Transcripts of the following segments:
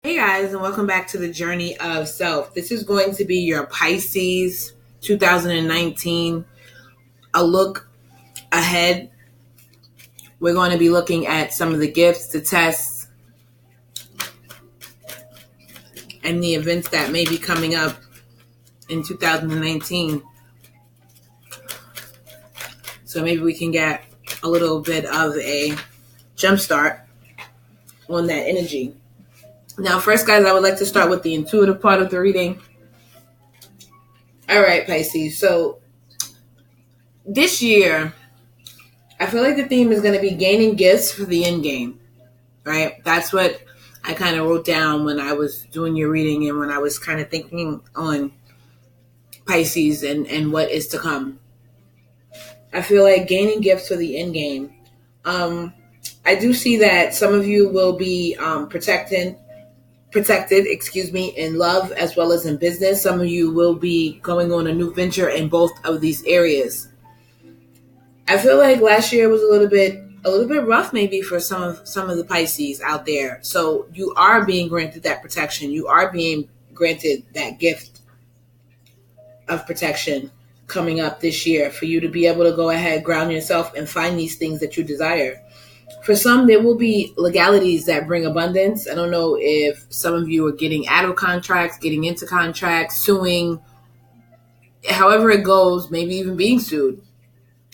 Hey guys, and welcome back to the Journey of Self. This is going to be your Pisces 2019, a look ahead. We're going to be looking at some of the gifts, the tests, and the events that may be coming up in 2019. So maybe we can get a little bit of a jump start on that energy. Now, first, guys, I would like to start with the intuitive part of the reading. All right, Pisces. So this year, I feel like the theme is going to be gaining gifts for the end game, right? That's what I kind of wrote down when I was doing your reading and when I was kind of thinking on Pisces and what is to come. I feel like gaining gifts for the end game. I do see that some of you will be protected, in love as well as in business. Some of you will be going on a new venture in both of these areas. I feel like last year was a little bit rough maybe for some of the Pisces out there. So you are being granted that protection. You are being granted that gift of protection coming up this year for you to be able to go ahead, ground yourself, and find these things that you desire. For some, there will be legalities that bring abundance. I don't know if some of you are getting out of contracts, getting into contracts, suing, however it goes, maybe even being sued.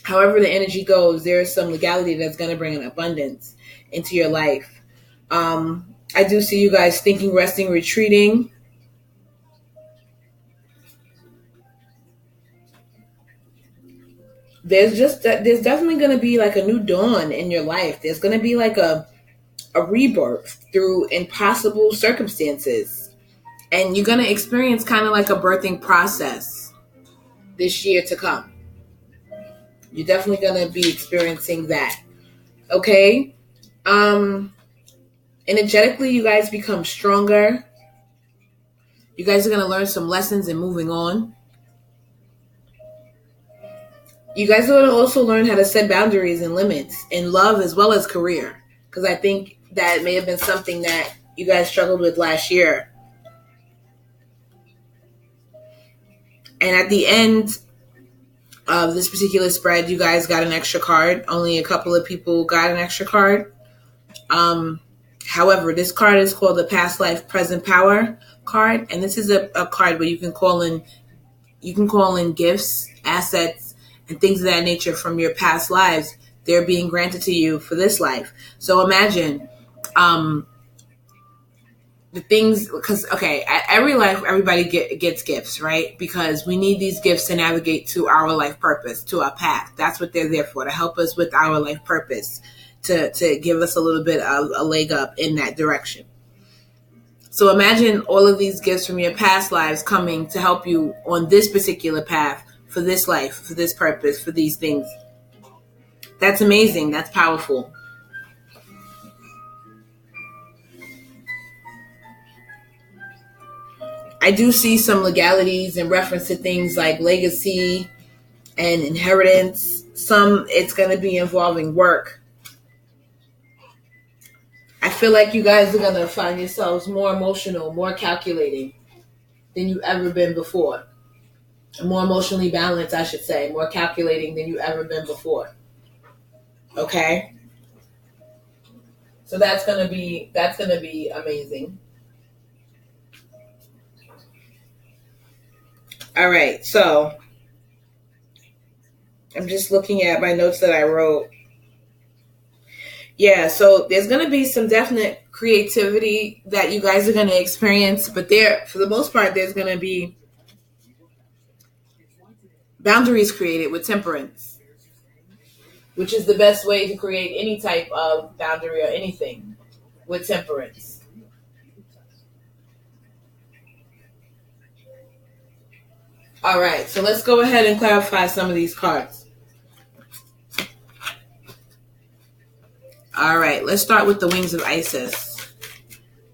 However the energy goes, there is some legality that's going to bring an abundance into your life. I do see you guys thinking, resting, retreating. There's definitely going to be like a new dawn in your life. There's going to be like a rebirth through impossible circumstances. And you're going to experience kind of like a birthing process this year to come. You're definitely going to be experiencing that. Okay? Energetically, you guys become stronger. You guys are going to learn some lessons in moving on. You guys are going to also learn how to set boundaries and limits in love as well as career. Because I think that may have been something that you guys struggled with last year. And at the end of this particular spread, you guys got an extra card. Only a couple of people got an extra card. However, this card is called the Past Life Present Power card. And this is a card where you can call in gifts, assets, and things of that nature from your past lives. They're being granted to you for this life. So imagine the things, because at every life everybody gets gifts, right? Because we need these gifts to navigate to our life purpose, to our path. That's what they're there for, to help us with our life purpose, to give us a little bit of a leg up in that direction. So imagine all of these gifts from your past lives coming to help you on this particular path, for this life, for this purpose, for these things. That's amazing. That's powerful. I do see some legalities in reference to things like legacy and inheritance. Some, it's going to be involving work. I feel like you guys are going to find yourselves more emotional, more calculating than you've ever been before. More emotionally balanced, I should say. More calculating than you've ever been before. Okay? So that's going to be amazing. All right, so I'm just looking at my notes that I wrote. Yeah, so there's going to be some definite creativity that you guys are going to experience, but for the most part, there's going to be boundaries created with temperance, which is the best way to create any type of boundary or anything, with temperance. All right, so let's go ahead and clarify some of these cards. All right, let's start with the Wings of Isis.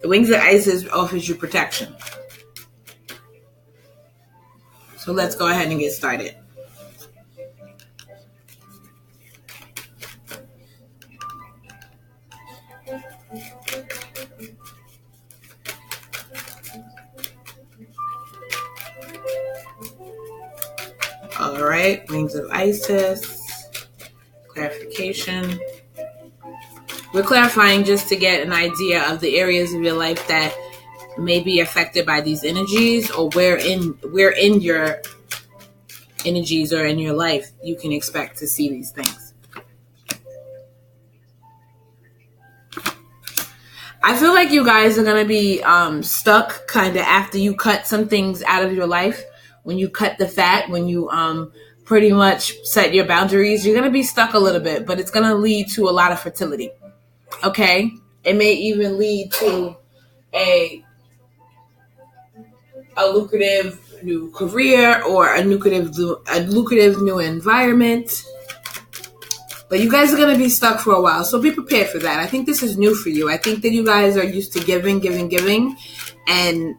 The Wings of Isis offers you protection. So let's go ahead and get started. right, Rings of Isis, clarification. We're clarifying just to get an idea of the areas of your life that may be affected by these energies, or where in your energies or in your life you can expect to see these things. I feel like you guys are going to be stuck kind of after you cut some things out of your life. When you cut the fat, when you pretty much set your boundaries, you're going to be stuck a little bit, but it's going to lead to a lot of fertility. Okay? It may even lead to a lucrative new career or a lucrative new environment. But you guys are going to be stuck for a while, so be prepared for that. I think this is new for you. I think that you guys are used to giving, and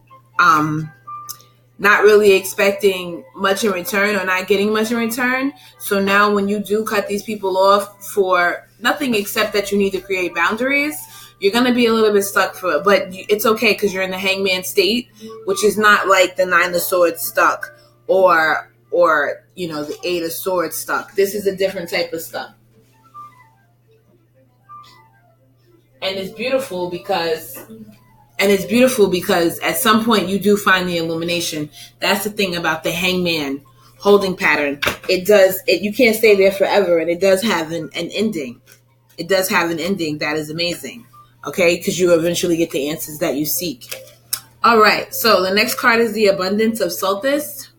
not really expecting much in return, or not getting much in return. So now when you do cut these people off for nothing except that you need to create boundaries, you're going to be a little bit stuck for it. But it's okay, because you're in the Hangman state, which is not like the Nine of Swords stuck or the Eight of Swords stuck. This is a different type of stuck. And it's beautiful because at some point you do find the illumination. That's the thing about the Hangman holding pattern. You can't stay there forever, and it does have an ending. It does have an ending that is amazing. Okay? Because you eventually get the answers that you seek. All right. So the next card is the Abundance of Solstice.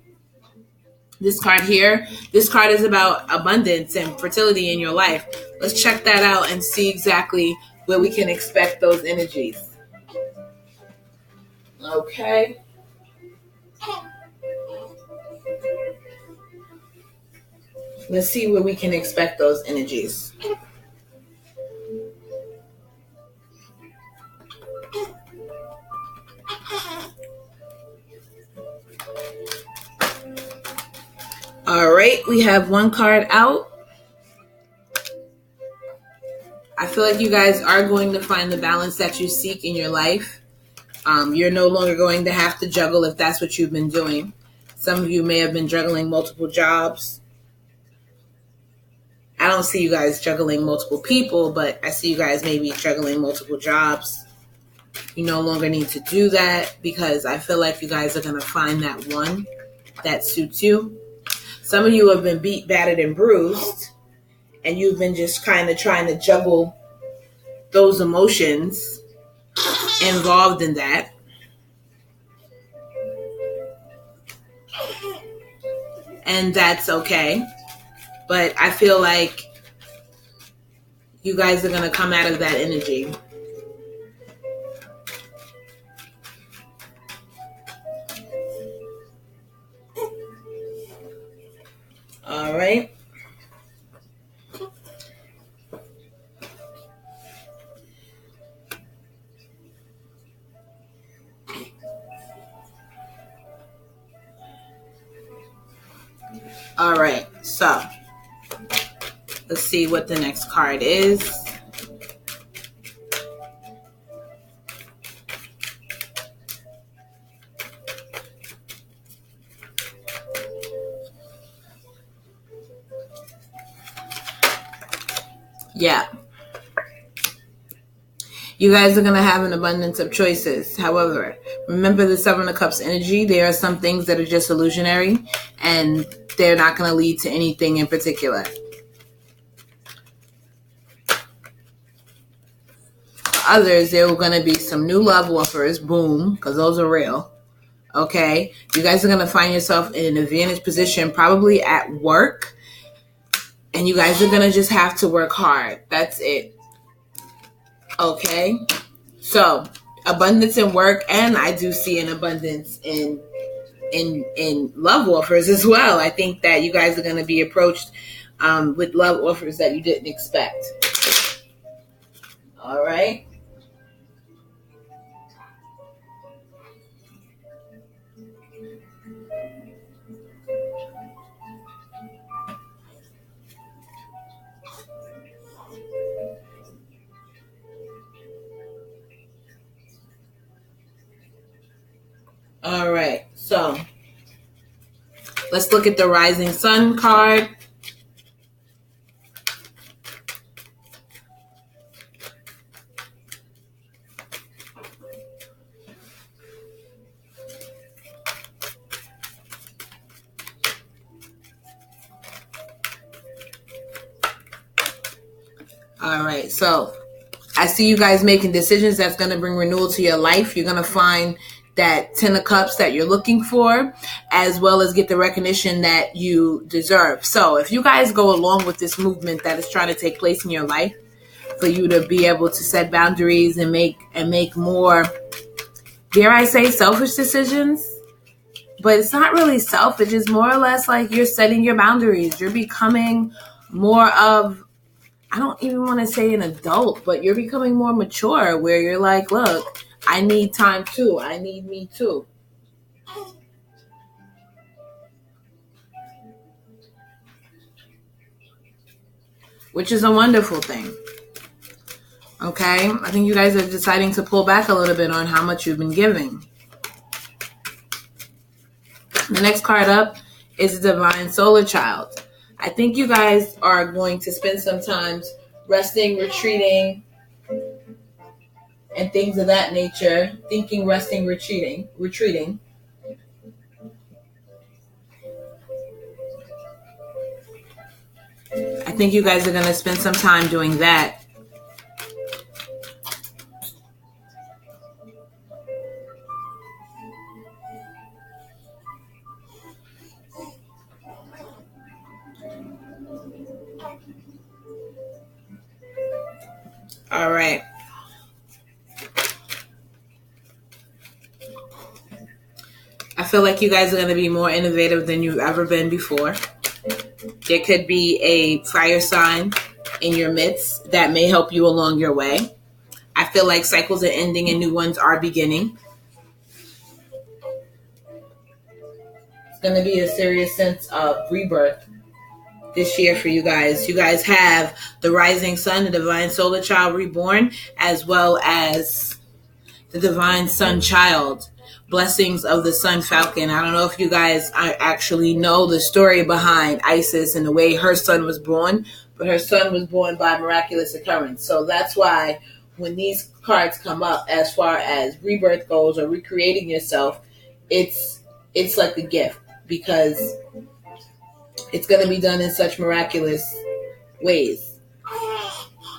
This card here, this card is about abundance and fertility in your life. Let's check that out and see exactly where we can expect those energies. Okay. Let's see where we can expect those energies. All right, we have one card out. I feel like you guys are going to find the balance that you seek in your life. You're no longer going to have to juggle if that's what you've been doing. Some of you may have been juggling multiple jobs. I don't see you guys juggling multiple people, but I see you guys maybe juggling multiple jobs. You no longer need to do that, because I feel like you guys are going to find that one that suits you. Some of you have been beat, battered, and bruised, and you've been just kind of trying to juggle those emotions involved in that. And that's okay. But I feel like you guys are going to come out of that energy. All right. All right. So let's see what the next card is. Yeah. You guys are going to have an abundance of choices. However, remember the Seven of Cups energy. There are some things that are just illusionary, and they're not going to lead to anything in particular. For others, there are going to be some new love offers. Boom, because those are real. Okay? You guys are going to find yourself in an advantage position, probably at work. And you guys are going to just have to work hard. That's it. Okay? So, abundance in work, and I do see an abundance in love offers as well. I think that you guys are going to be approached with love offers that you didn't expect. All right? All right, so Let's look at the rising sun card. All right, so I see you guys making decisions that's going to bring renewal to your life. You're going to find that 10 of Cups that you're looking for, as well as get the recognition that you deserve. So if you guys go along with this movement that is trying to take place in your life, for you to be able to set boundaries and make more, dare I say, selfish decisions. But it's not really selfish. It's more or less like you're setting your boundaries. You're becoming more of, I don't even want to say an adult, but you're becoming more mature, where you're like, look, I need time too. I need me too. Which is a wonderful thing. Okay? I think you guys are deciding to pull back a little bit on how much you've been giving. The next card up is the Divine Solar Child. I think you guys are going to spend some time resting, retreating, and things of that nature. Thinking, resting, retreating. I think you guys are going to spend some time doing that. All right. I feel like you guys are going to be more innovative than you've ever been before. There could be a fire sign in your midst that may help you along your way. I feel like cycles are ending and new ones are beginning. It's going to be a serious sense of rebirth this year for you guys. You guys have the rising sun, the Divine Solar Child reborn, as well as the Divine Sun Child. Blessings of the Sun Falcon. I don't know if you guys actually know the story behind Isis and the way her son was born, but her son was born by miraculous occurrence. So that's why when these cards come up as far as rebirth goes or recreating yourself, it's like a gift, because it's going to be done in such miraculous ways.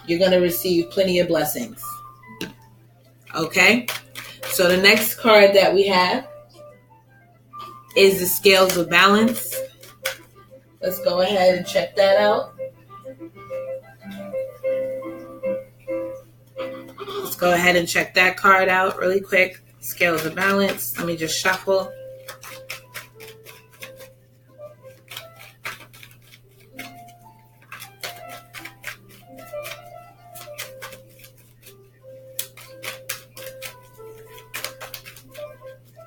You're going to receive plenty of blessings. Okay? So the next card that we have is the Scales of Balance. Let's go ahead and check that out. Let's go ahead and check that card out really quick. Scales of Balance. Let me just shuffle.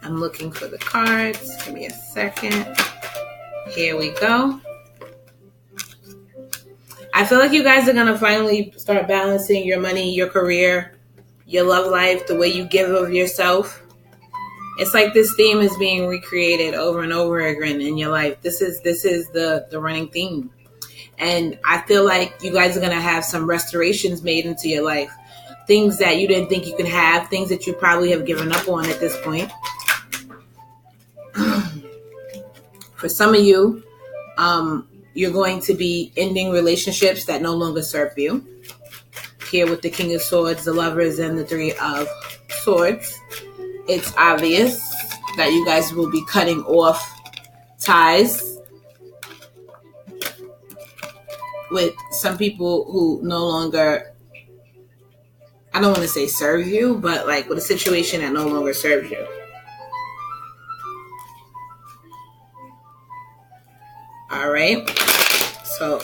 I'm looking for the cards. Give me a second. Here we go. I feel like you guys are going to finally start balancing your money, your career, your love life, the way you give of yourself. It's like this theme is being recreated over and over again in your life. This is the running theme. And I feel like you guys are going to have some restorations made into your life. Things that you didn't think you could have, things that you probably have given up on at this point. For some of you, you're going to be ending relationships that no longer serve you. Here with the King of Swords, the Lovers, and the Three of Swords, it's obvious that you guys will be cutting off ties with some people who no longer, I don't want to say serve you, but like with a situation that no longer serves you. All right, so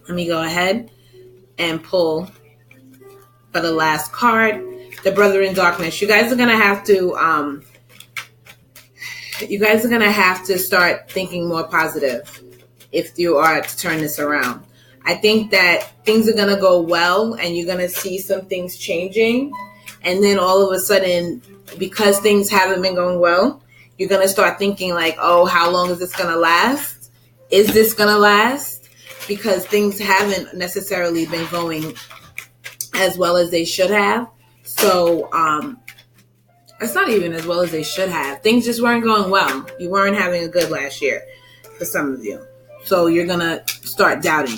let me go ahead and pull for the last card, the Brother in Darkness. You guys are gonna have to start thinking more positive if you are to turn this around. I think that things are gonna go well, and you're gonna see some things changing, and then all of a sudden, because things haven't been going well, You're going to start thinking like, oh, how long is this going to last? Is this going to last? Because things haven't necessarily been going as well as they should have. So, it's not even as well as they should have. Things just weren't going well. You weren't having a good last year for some of you. So you're going to start doubting.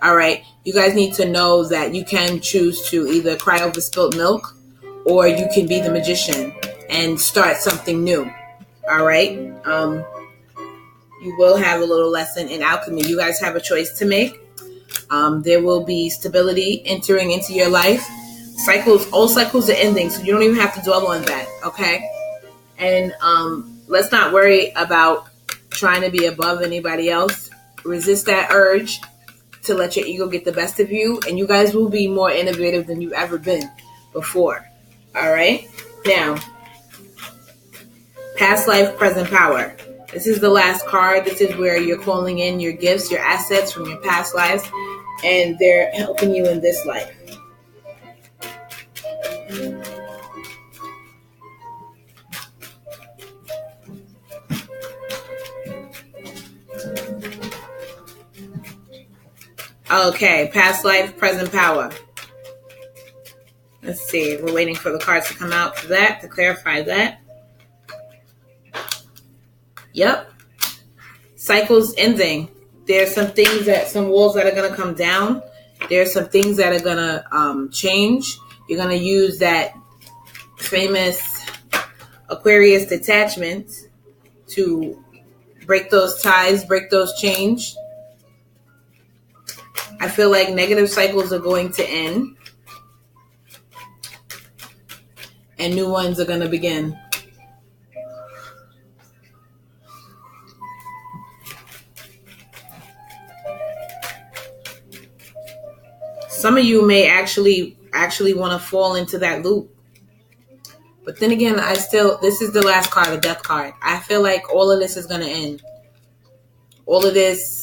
All right. You guys need to know that you can choose to either cry over spilled milk, or you can be the magician and start something new. All right. You will have a little lesson in alchemy. You guys have a choice to make. There will be stability entering into your life. All cycles are ending, so you don't even have to dwell on that. Okay. And let's not worry about trying to be above anybody else. Resist that urge to let your ego get the best of you, and you guys will be more innovative than you've ever been before. All right. Now, past life, present power. This is the last card. This is where you're calling in your gifts, your assets from your past lives, and they're helping you in this life. Okay, past life, present power. Let's see. We're waiting for the cards to come out for that, to clarify that. Yep. Cycles ending. There's some walls that are going to come down. There's some things that are going to change. You're going to use that famous Aquarius detachment to break those ties, break those chains. I feel like negative cycles are going to end and new ones are going to begin. Some of you may actually want to fall into that loop. But then again, this is the last card, the death card. I feel like all of this is going to end. All of this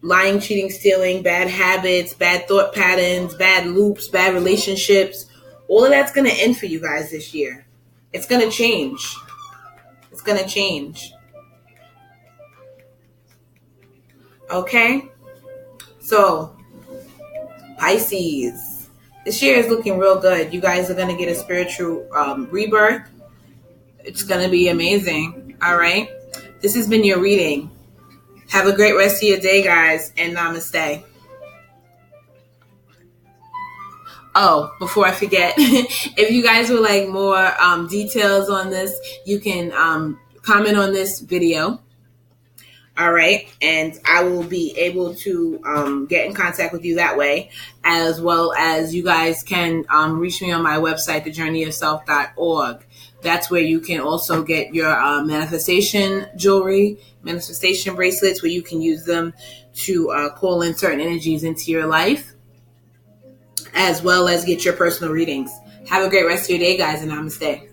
lying, cheating, stealing, bad habits, bad thought patterns, bad loops, bad relationships. All of that's going to end for you guys this year. It's going to change. It's going to change. Okay? So, Pisces. This year is looking real good. You guys are going to get a spiritual rebirth. It's going to be amazing. All right? This has been your reading. Have a great rest of your day, guys, and namaste. Oh, before I forget, if you guys would like more details on this, you can comment on this video. All right. And I will be able to get in contact with you that way, as well as you guys can reach me on my website, thejourneyofself.org. That's where you can also get your manifestation jewelry, manifestation bracelets, where you can use them to call in certain energies into your life, as well as get your personal readings. Have a great rest of your day, guys, and namaste.